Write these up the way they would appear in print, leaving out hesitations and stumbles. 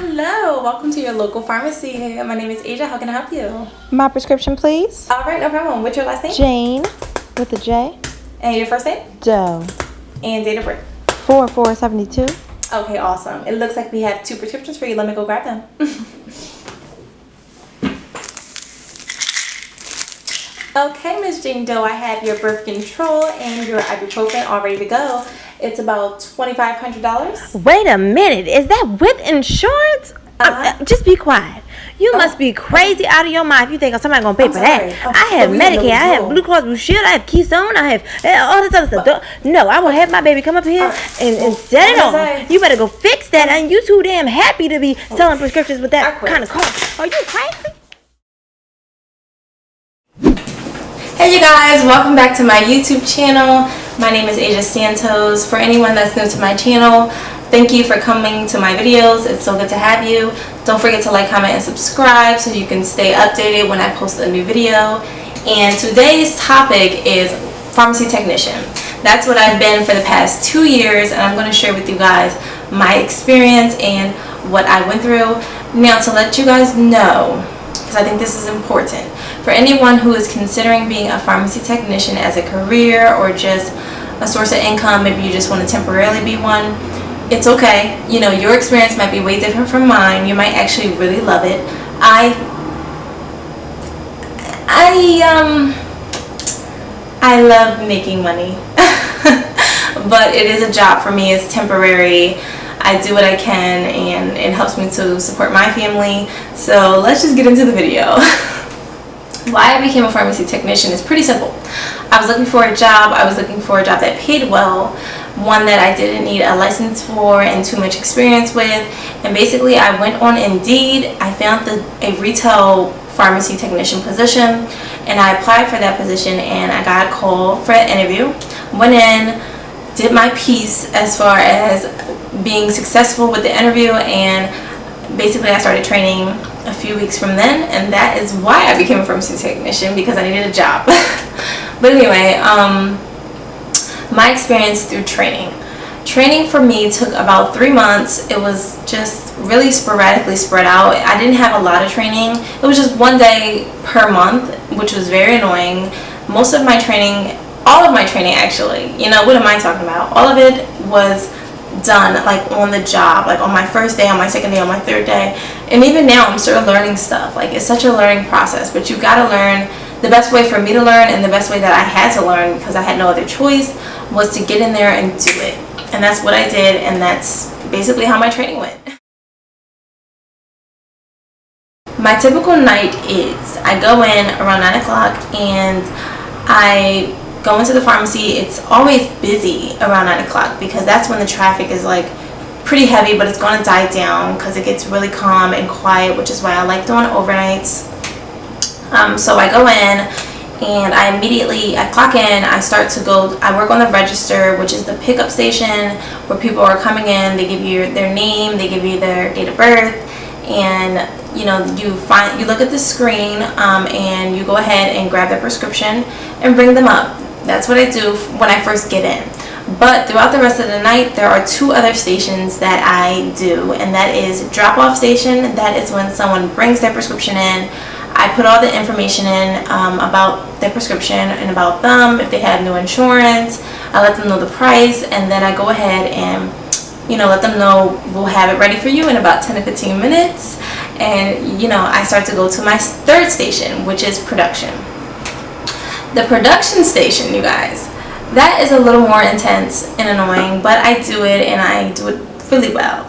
Hello, welcome to your local pharmacy. My name is Asia. How can I help you? My prescription, please. All right, no problem. What's your last name? Jane, with a J. And your first name? Doe. And date of birth? 4472. Okay, awesome. It looks like we have 2 prescriptions for you. Let me go grab them. Okay, Miss Jane Doe, I have your birth control and your ibuprofen all ready to go. It's about $2,500. Wait a minute. Is that with insurance? Just be quiet. You must be crazy out of your mind if you think somebody's going to pay for that. I have Medicare. I have Blue Cross Blue Shield. I have Keystone. I have all this other stuff. No, I will have my baby come up here and set it on. You better go fix that. And you too damn happy to be selling prescriptions with that kind of cost. Are you crazy? Hey you guys, welcome back to my YouTube channel. My name is Asia Santos. For anyone that's new to my channel, thank you for coming to my videos. It's so good to have you. Don't forget to like, comment, and subscribe so you can stay updated when I post a new video. And today's topic is pharmacy technician. That's what I've been for the past 2 years, and I'm going to share with you guys my experience and what I went through. Now, to let you guys know, because I think this is important, for anyone who is considering being a pharmacy technician as a career or just a source of income, maybe you just want to temporarily be one, it's okay. You know, your experience might be way different from mine. You might actually really love it. I love making money, but it is a job for me. It's temporary. I do what I can, and it helps me to support my family. So let's just get into the video. Why I became a pharmacy technician is pretty simple. I was looking for a job. I was looking for a job that paid well, one that I didn't need a license for and too much experience with. And basically I went on Indeed. I found a retail pharmacy technician position, and I applied for that position, and I got a call for an interview. Went in, did my piece as far as being successful with the interview, and basically I started training a few weeks from then, and that is why I became a pharmacy technician, because I needed a job. But anyway, my experience through training for me took about 3 months. It was just really sporadically spread out. I didn't have a lot of training. It was just 1 day per month, which was very annoying. Most of my training, all of my training actually, you know, what am I talking about? All of it was done like on the job, like on my first day, on my second day, on my third day. And even now I'm still learning stuff. Like, it's such a learning process, but you gotta learn. The best way for me to learn, and the best way that I had to learn, because I had no other choice, was to get in there and do it. And that's what I did, and that's basically how my training went. My typical night is I go in around 9 o'clock and I go into the pharmacy. It's always busy around 9 o'clock because that's when the traffic is like pretty heavy, but it's going to die down because it gets really calm and quiet, which is why I like doing overnights. So I go in and I clock in. I work on the register, which is the pickup station where people are coming in. They give you their name, they give you their date of birth, and you know, you look at the screen and you go ahead and grab their prescription and bring them up. That's what I do when I first get in. But throughout the rest of the night, there are 2 other stations that I do, and that is drop-off station. That is when someone brings their prescription in. I put all the information in about their prescription and about them, if they have no insurance. I let them know the price, and then I go ahead and, you know, let them know we'll have it ready for you in about 10 to 15 minutes. And, you know, I start to go to my 3rd station, which is production. The production station, you guys, that is a little more intense and annoying, but I do it, and I do it really well.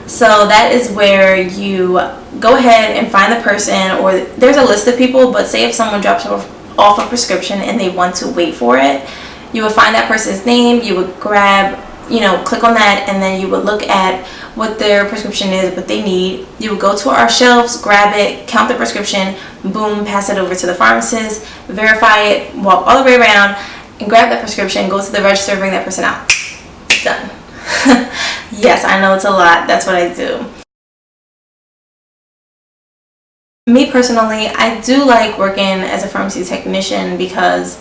So that is where you go ahead and find the person, or there's a list of people, but say if someone drops off a prescription and they want to wait for it, you would find that person's name, you would grab, you know, click on that, and then you would look at what their prescription is, what they need. You would go to our shelves, grab it, count the prescription, boom, pass it over to the pharmacist, verify it, walk all the way around, and grab that prescription, go to the register, bring that person out. Done. Yes, I know it's a lot. That's what I do. Me personally, I do like working as a pharmacy technician because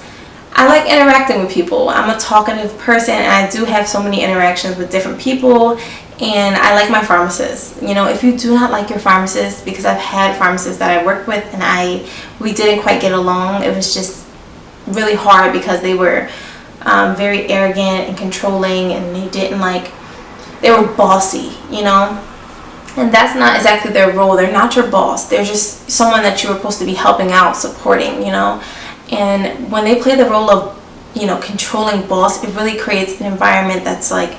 I like interacting with people. I'm a talkative person, and I do have so many interactions with different people, and I like my pharmacist. You know, if you do not like your pharmacist, because I've had pharmacists that I worked with and we didn't quite get along. It was just really hard because they were very arrogant and controlling, and they were bossy, you know. And that's not exactly their role. They're not your boss. They're just someone that you were supposed to be helping out, supporting, you know. And when they play the role of, you know, controlling boss, it really creates an environment that's like,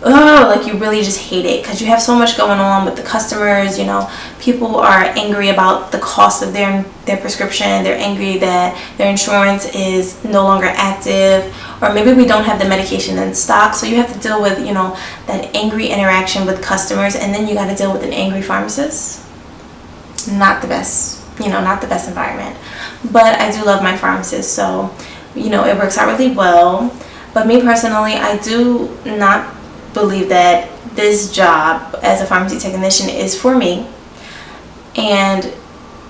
oh, like you really just hate it, because you have so much going on with the customers. You know, people are angry about the cost of their prescription. They're angry that their insurance is no longer active, or maybe we don't have the medication in stock. So you have to deal with, you know, that angry interaction with customers, and then you got to deal with an angry pharmacist. Not the best, you know, not the best environment. But I do love my pharmacist, so, you know, it works out really well. But me personally, I do not believe that this job as a pharmacy technician is for me. And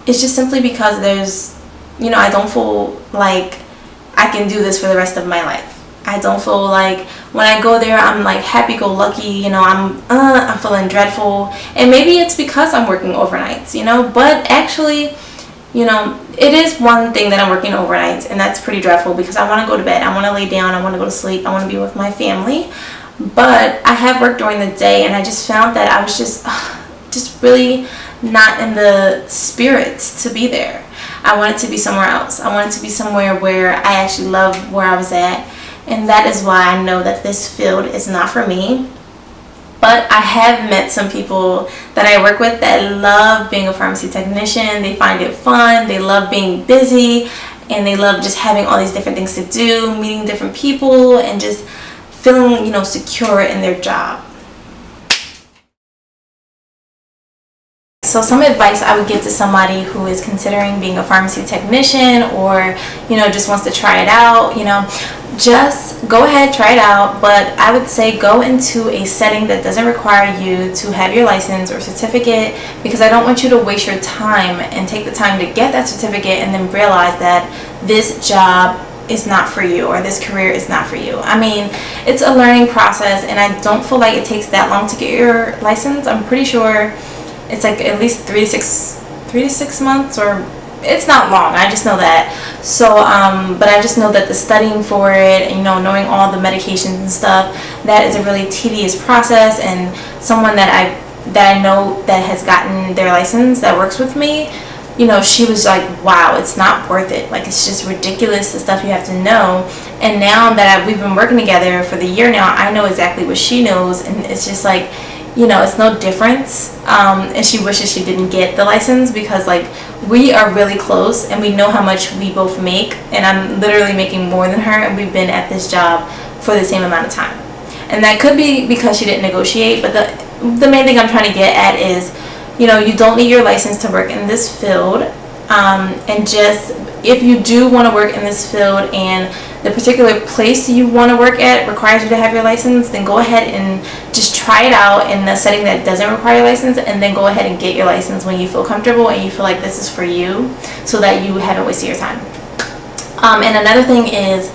it's just simply because there's, you know, I don't feel like I can do this for the rest of my life. I don't feel like when I go there I'm like happy-go-lucky, you know. I'm feeling dreadful, and maybe it's because I'm working overnights, you know. But actually, you know, it is one thing that I'm working overnights, and that's pretty dreadful because I want to go to bed, I want to lay down, I want to go to sleep, I want to be with my family. But I have worked during the day, and I just found that I was just really not in the spirits to be there. I wanted to be somewhere else. I wanted to be somewhere where I actually loved where I was at, and that is why I know that this field is not for me. But I have met some people that I work with that love being a pharmacy technician. They find it fun, they love being busy, and they love just having all these different things to do, meeting different people, and just feeling, you know, secure in their job. So some advice I would give to somebody who is considering being a pharmacy technician, or, you know, just wants to try it out, you know, just go ahead, try it out. But I would say go into a setting that doesn't require you to have your license or certificate, because I don't want you to waste your time and take the time to get that certificate and then realize that this job is not for you, or this career is not for you. I mean, it's a learning process, and I don't feel like it takes that long to get your license. I'm pretty sure it's like at least 3 to 6 months, or it's not long. I just know that. So but I just know that the studying for it, and, you know, knowing all the medications and stuff, that is a really tedious process. And someone that I know that has gotten their license, that works with me, you know, she was like, wow, it's not worth it. Like, it's just ridiculous, the stuff you have to know. And now that we've been working together for the year now, I know exactly what she knows, and it's just like, you know, it's no difference. And she wishes she didn't get the license, because like we are really close and we know how much we both make, and I'm literally making more than her, and we've been at this job for the same amount of time. And that could be because she didn't negotiate, but the main thing I'm trying to get at is, you know, you don't need your license to work in this field. And just, if you do want to work in this field and the particular place you want to work at requires you to have your license, then go ahead and just try it out in a setting that doesn't require a license, and then go ahead and get your license when you feel comfortable and you feel like this is for you, so that you haven't wasted your time. And another thing is,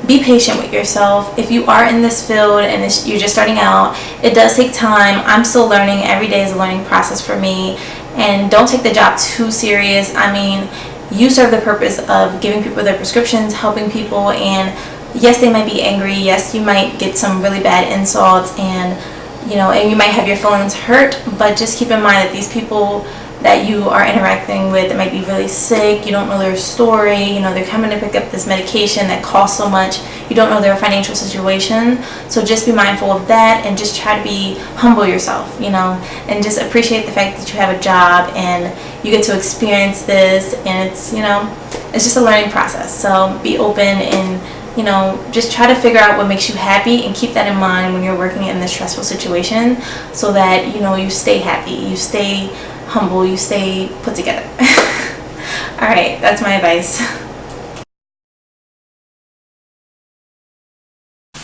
be patient with yourself. If you are in this field and you're just starting out, it does take time. I'm still learning. Every day is a learning process for me. And don't take the job too serious. I mean, you serve the purpose of giving people their prescriptions, helping people, and yes, they might be angry. Yes, you might get some really bad insults, and, you know, and you might have your feelings hurt, but just keep in mind that these people that you are interacting with, that might be really sick, you don't know their story, you know, they're coming to pick up this medication that costs so much, you don't know their financial situation. So just be mindful of that, and just try to be humble yourself, you know, and just appreciate the fact that you have a job and you get to experience this, and it's, you know, it's just a learning process. So be open, and, you know, just try to figure out what makes you happy, and keep that in mind when you're working in this stressful situation, so that, you know, you stay happy, you stay humble, you stay put together. Alright, that's my advice.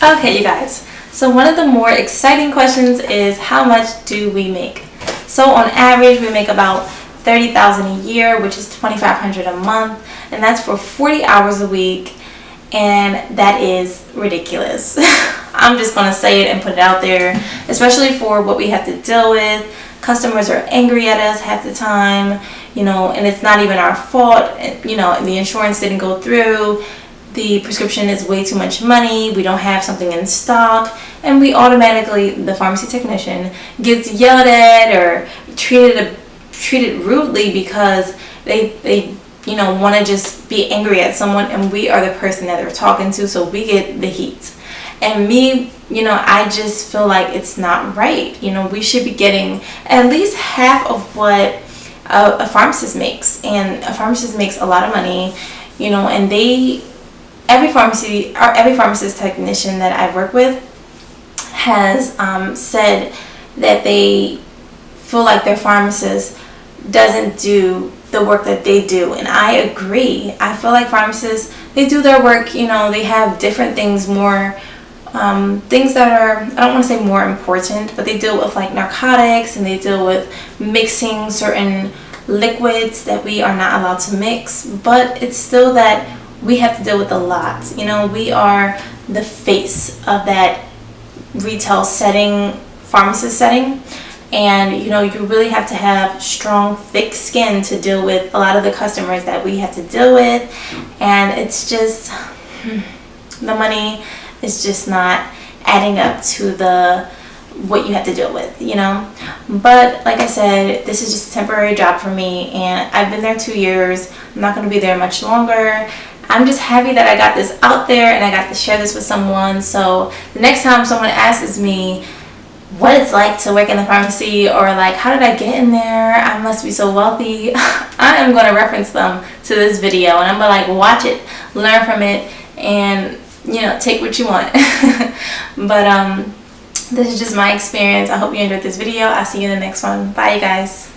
Okay, you guys, so one of the more exciting questions is, how much do we make? So on average, we make about $30,000 a year, which is $2,500 a month, and that's for 40 hours a week. and that is ridiculous. I'm just gonna say it and put it out there, especially for what we have to deal with. Customers are angry at us half the time, you know, and it's not even our fault. You know, the insurance didn't go through, the prescription is way too much money, we don't have something in stock, and we automatically, the pharmacy technician gets yelled at or treated rudely because they you know, want to just be angry at someone, and we are the person that they're talking to, so we get the heat. And me, you know, I just feel like it's not right. You know, we should be getting at least half of what a pharmacist makes, and a pharmacist makes a lot of money, you know, and every pharmacist technician that I work with has said that they feel like their pharmacist doesn't do the work that they do, and I agree. I feel like pharmacists, they do their work, you know, they have different things, more things that are, I don't want to say more important, but they deal with like narcotics, and they deal with mixing certain liquids that we are not allowed to mix, but it's still that we have to deal with a lot. You know, we are the face of that retail setting, pharmacist setting, and you know, you really have to have strong, thick skin to deal with a lot of the customers that we have to deal with, and it's just, the money is just not adding up to what you have to deal with, you know. But like I said, this is just a temporary job for me, and I've been there 2 years. I'm not going to be there much longer. I'm just happy that I got this out there and I got to share this with someone, so the next time someone asks me what it's like to work in the pharmacy, or like, how did I get in there, I must be so wealthy, I am going to reference them to this video, and I'm going to like watch it, learn from it, and you know, take what you want. But this is just my experience. I hope you enjoyed this video. I'll see you in the next one. Bye, you guys.